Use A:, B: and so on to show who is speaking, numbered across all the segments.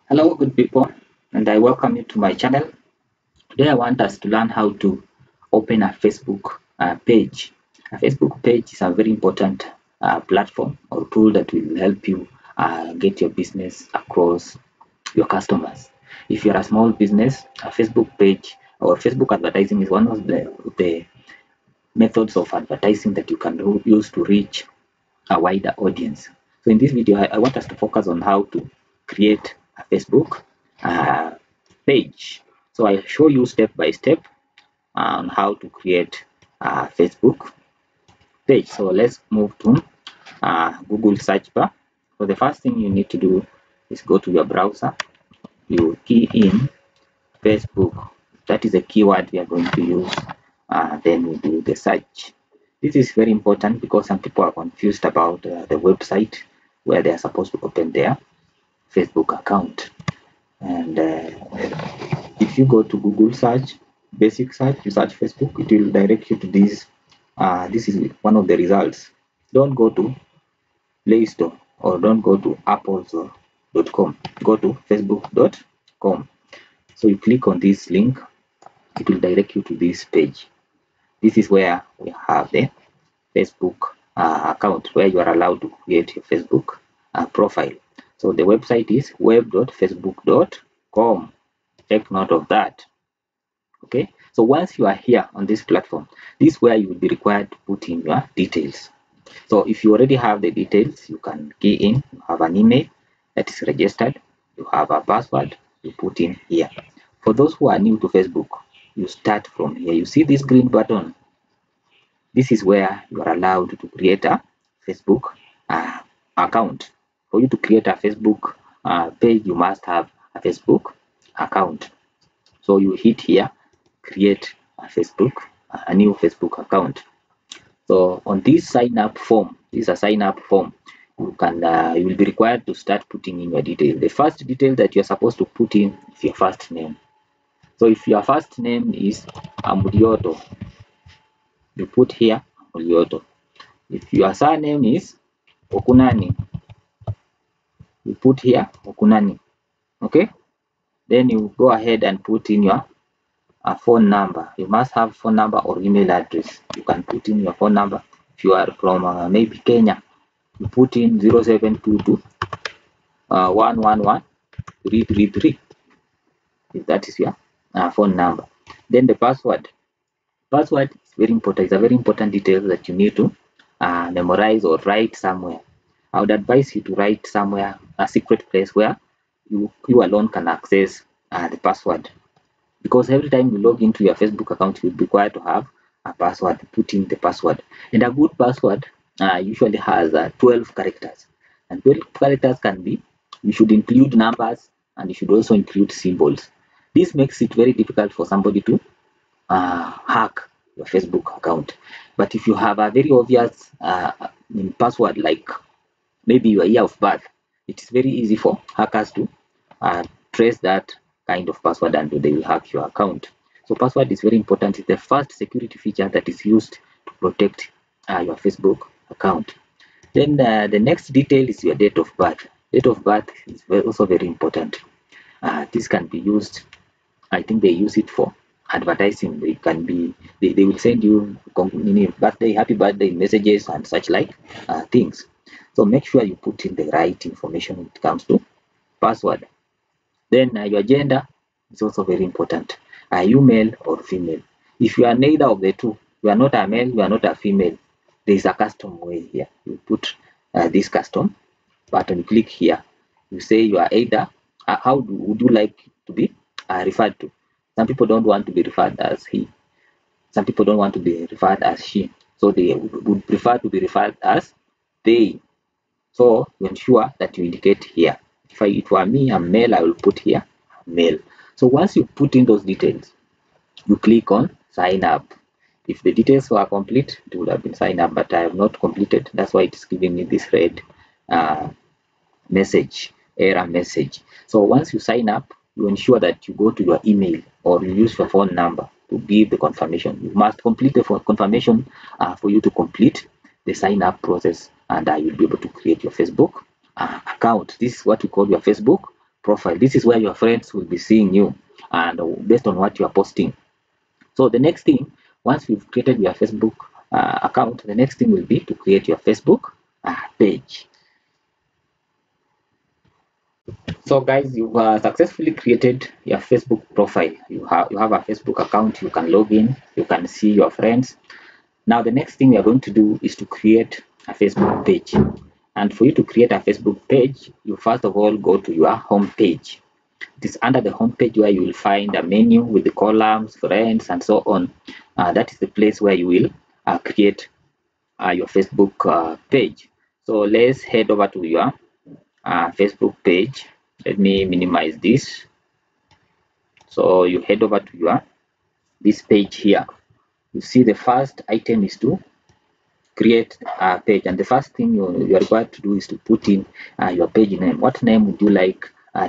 A: Hello, good people, and I welcome you to my channel. Today, I want us to learn how to open a Facebook page. A Facebook page is a very important platform or tool that will help you get your business across your customers. If you're a small business, a Facebook page or Facebook advertising is one of the methods of advertising that you can use to reach a wider audience. So in this video, I want us to focus on how to create a Facebook uh, page. So I show you step by step on how to create a Facebook page. So let's move to Google search bar. So the first thing you need to do is go to your browser. You key in Facebook. That is a keyword we are going to use. Then we do the search. This is very important because some people are confused about the website where they are supposed to open their Facebook account. And if you go to Google search, basic search, you search Facebook, it will direct you to this. This is one of the results. Don't go to Play Store or don't go to Apple.com. Go to Facebook.com. So you click on this link, it will direct you to this page. This is where we have the Facebook account where you are allowed to create your Facebook profile. So the website is web.facebook.com. Take note of that. Okay, so once you are here on this platform, this is where you will be required to put in your details. So if you already have the details, you can key in. You have an email that is registered, you have a password, you put in here. For those who are new to Facebook, you start from here. You see this green button. This is where you are allowed to create a Facebook account. For you to create a Facebook page, you must have a Facebook account. So you hit here, create a new Facebook account. So on this sign up form, this is a sign up form. You will be required to start putting in your details. The first detail that you're supposed to put in is your first name. So if your first name is Amurioto, you put here Amurioto. If your surname is Okunani, you put here Okunani. Okay, then you go ahead and put in your phone number. You must have phone number or email address. You can put in your phone number. If you are from maybe Kenya, you put in 0722 111 333. If that is your phone number. Then the password. Password is very important. It's a very important detail that you need to memorize or write somewhere. I would advise you to write somewhere a secret place where you alone can access the password, because every time you log into your Facebook account, you'll be required to have a password. Put in the password, and a good password usually has 12 characters, and 12 characters can be, you should include numbers and you should also include symbols. This makes it very difficult for somebody to hack your Facebook account. But if you have a very obvious password, like maybe your year of birth, it is very easy for hackers to trace that kind of password and they will hack your account. So password is very important. It's the first security feature that is used to protect your Facebook account. Then the next detail is your date of birth. Date of birth is also very important. This can be used, I think they use it for advertising. They can be, they will send you birthday, happy birthday messages and such like things. So make sure you put in the right information when it comes to password. Then your gender is also very important. Are you male or female? If you are neither of the two, you are not a male, you are not a female, there is a custom way here. You put this custom button, click here. You say you are either, would you like to be referred to? Some people don't want to be referred as he. Some people don't want to be referred as she. So they would prefer to be referred as they. So you ensure that you indicate here. If it were me, I'm male, I will put here male. So once you put in those details, you click on sign up. If the details were complete, it would have been sign up, but I have not completed. That's why it's giving me this red message, error message. So once you sign up, you ensure that you go to your email or you use your phone number to give the confirmation. You must complete the confirmation for you to complete the sign up process, and you'll be able to create your Facebook account. This is what we call your Facebook profile. This is where your friends will be seeing you and based on what you are posting. So the next thing, once you've created your Facebook account, the next thing will be to create your Facebook page. So guys, you've successfully created your Facebook profile. You have a Facebook account. You can log in, you can see your friends. Now the next thing we are going to do is to create a Facebook page. And for you to create a Facebook page, you first of all go to your home page. It is under the home page where you will find a menu with the columns, friends, and so on. That is the place where you will create your Facebook page. So let's head over to your Facebook page. Let me minimize this. So you head over to your this page here. You see the first item is to create a page, and the first thing you are required to do is to put in your page name. What name would you like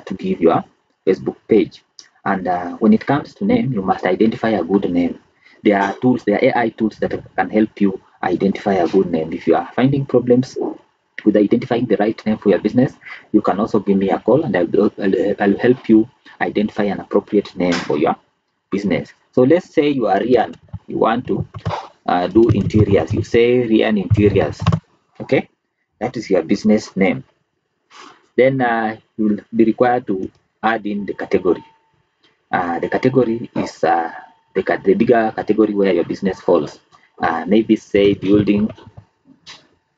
A: to give your Facebook page? And when it comes to name, you must identify a good name. There are tools, there are AI tools that can help you identify a good name. If you are finding problems with identifying the right name for your business, you can also give me a call and I'll help you identify an appropriate name for your business. So let's say you are Rian, you want to do interiors. You say Rian Interiors. Okay, that is your business name. Then you will be required to add in the category. The category is the bigger category where your business falls. Maybe say building.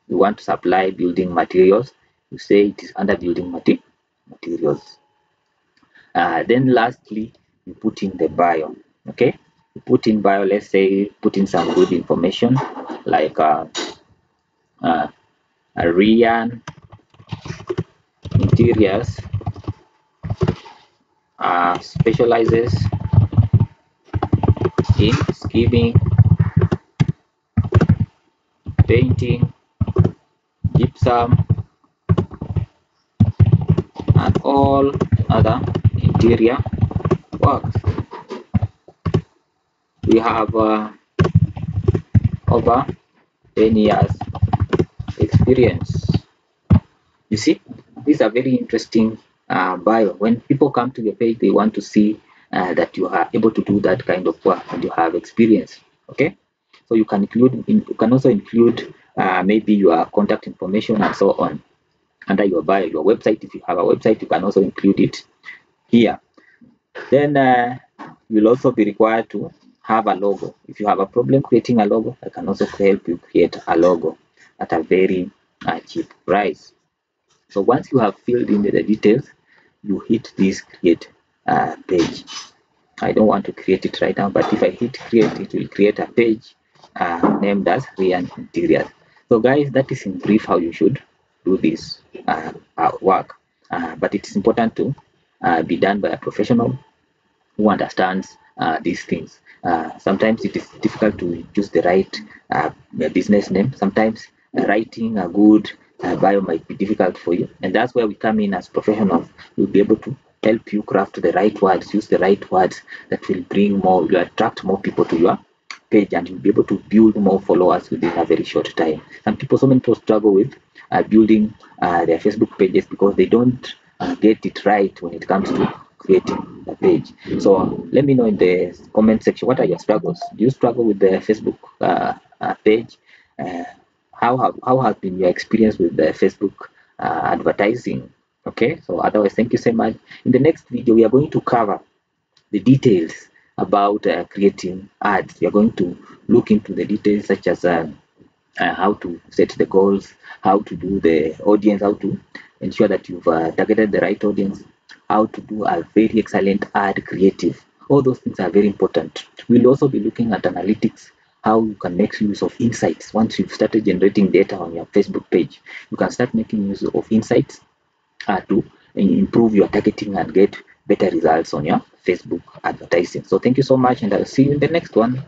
A: You want to supply building materials. You say it is under building materials. Then lastly, you put in the bio. Okay, you put in bio. Let's say put in some good information like Rian Interiors specializes in skimming, painting, gypsum, and all other interior works. We have over 10 years experience. You see, these are very interesting bio. When people come to your page, they want to see that you are able to do that kind of work and you have experience. Okay, so you can also include maybe your contact information and so on under your bio. Your website, if you have a website, you can also include it here. Then you'll also be required to have a logo. If you have a problem creating a logo, I can also help you create a logo at a very cheap price. So once you have filled in the details, you hit this create page. I don't want to create it right now, but if I hit create, it will create a page named as Rian Interiors. So guys, that is in brief how you should do this work. But it is important to be done by a professional who understands these things. Sometimes it is difficult to choose the right business name. Sometimes writing a good bio might be difficult for you, and that's where we come in as professionals. We'll be able to help you craft the right words, use the right words that will will attract more people to your page, and you'll be able to build more followers within a very short time. So many people struggle with building their Facebook pages because they don't get it right when it comes to creating a page. So let me know in the comment section, what are your struggles? Do you struggle with the Facebook page? How has been your experience with the Facebook advertising? Okay, so otherwise, thank you so much. In the next video, we are going to cover the details about creating ads. We are going to look into the details such as how to set the goals, how to do the audience, how to ensure that you've targeted the right audience, how to do a very excellent ad creative. All those things are very important. We'll also be looking at analytics, how you can make use of insights. Once you've started generating data on your Facebook page, you can start making use of insights to improve your targeting and get better results on your Facebook advertising. So thank you so much, and I'll see you in the next one.